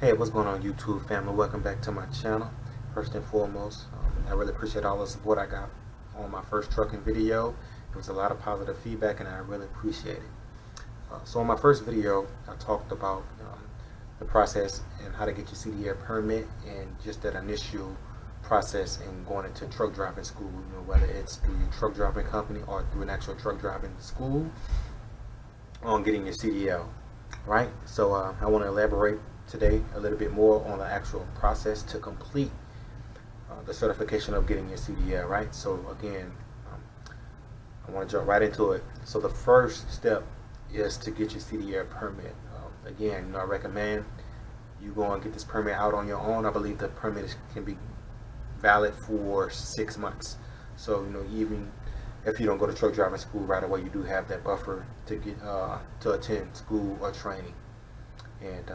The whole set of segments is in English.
Hey, what's going on, YouTube family? Welcome back to my channel. First and foremost, I really appreciate all the support I got on my first trucking video. It was a lot of positive feedback and I really appreciate it. So in my first video, I talked about the process and how to get your CDL permit and just that initial process in going into truck driving school, whether it's through your truck driving company or through an actual truck driving school on getting your CDL, right? So I want to elaborate today a little bit more on the actual process to complete the certification of getting your CDL, right? So again, I want to jump right into it. So the first step is to get your CDL permit. Again, I recommend you go and get this permit out on your own. I believe the permit can be valid for 6 months. So even if you don't go to truck driving school right away, you do have that buffer to get to attend school or training. And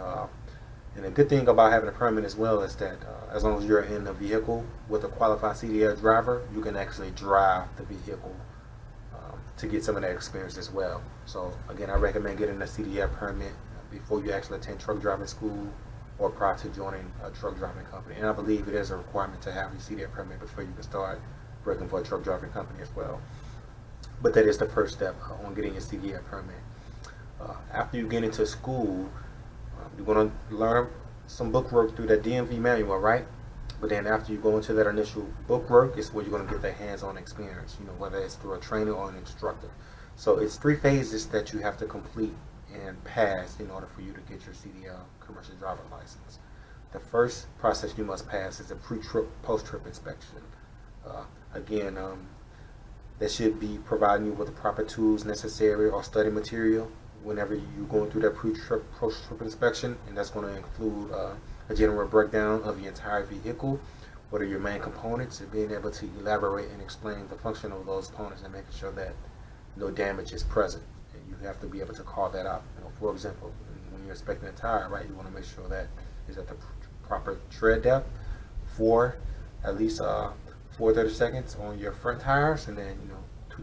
the good thing about having a permit as well is that as long as you're in a vehicle with a qualified CDL driver, you can actually drive the vehicle to get some of that experience as well. So again, I recommend getting a CDL permit before you actually attend truck driving school or prior to joining a truck driving company. And I believe it is a requirement to have your CDL permit before you can start working for a truck driving company as well. But that is the first step on getting your CDL permit. After you get into school, you're going to learn some book work through that DMV manual, right? But then after you go into that initial book work, is where you're going to get that hands-on experience, whether it's through a trainer or an instructor. So it's 3 phases that you have to complete and pass in order for you to get your CDL commercial driver license. The first process you must pass is a pre-trip, post-trip inspection. Again, that should be providing you with the proper tools necessary or study material whenever you're going through that pre-trip, post-trip inspection, and that's going to include a general breakdown of your entire vehicle, what are your main components, and being able to elaborate and explain the function of those components and making sure that no damage is present. And you have to be able to call that out. For example, when you're inspecting a tire, right, you want to make sure that is at the proper tread depth for at least 4 seconds on your front tires, and then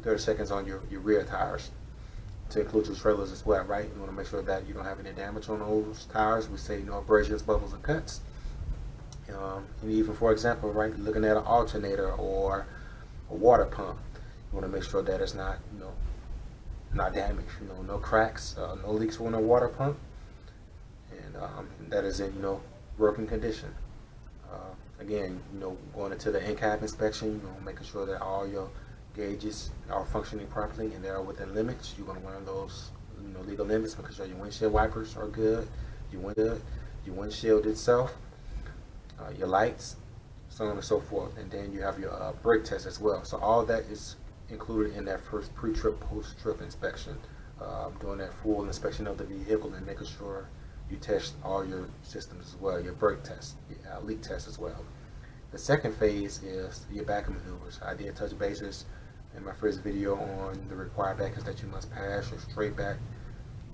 2 seconds on your rear tires, to include your trailers as well, right? You want to make sure that you don't have any damage on those tires. We say abrasions, bubbles, and cuts. And even, for example, right, looking at an alternator or a water pump, you want to make sure that it's not, not damaged. No cracks, no leaks on a water pump, and that is in, working condition. Again, going into the in-cab inspection, making sure that all your gauges are functioning properly and they are within limits. You're going to learn those legal limits, making sure your windshield wipers are good, your windshield itself, your lights, so on and so forth. And then you have your brake test as well. So all that is included in that first pre-trip, post-trip inspection, doing that full inspection of the vehicle and making sure you test all your systems as well, your brake test, your leak test as well. The second phase is your backing maneuvers. I did touch bases in my first video on the required backings that you must pass: your straight back,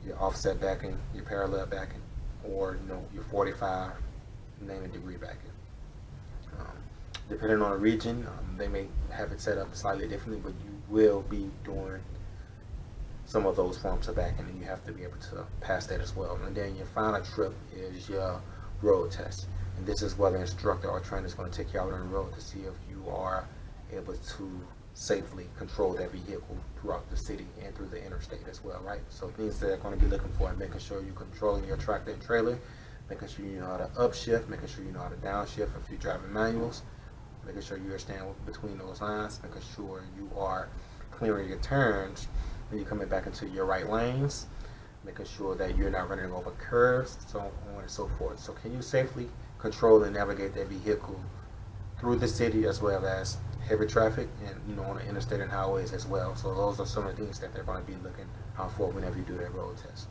your offset backing, your parallel backing, or your 45 90-degree backing. Depending on the region, they may have it set up slightly differently, but you will be doing some of those forms of backing, and you have to be able to pass that as well. And then your final trip is your road test. And this is where the instructor or trainer is going to take you out on the road to see if you are able to safely control that vehicle throughout the city and through the interstate as well, right? So things that they're going to be looking for: making sure you're controlling your tractor and trailer, making sure you know how to upshift, making sure you know how to downshift if you're driving manuals, making sure you understand between those lines, making sure you are clearing your turns when you're coming back into your right lanes, making sure that you're not running over curves, so on and so forth. So can you safely control and navigate that vehicle through the city as well as heavy traffic and on the interstate and highways as well? So those are some of the things that they're going to be looking out for whenever you do that road test.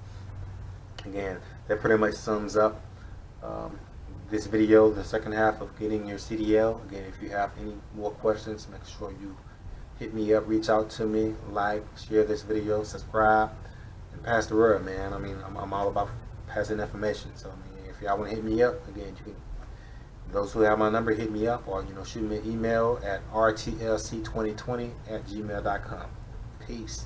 Again, that pretty much sums up this video, the second half of getting your CDL. Again, if you have any more questions, make sure you hit me up, reach out to me, like, share this video, subscribe, and pass the word, man. I mean, I'm all about passing information. So if y'all want to hit me up, again, you can, those who have my number, hit me up, or shoot me an email at rtlc2020@gmail.com. Peace.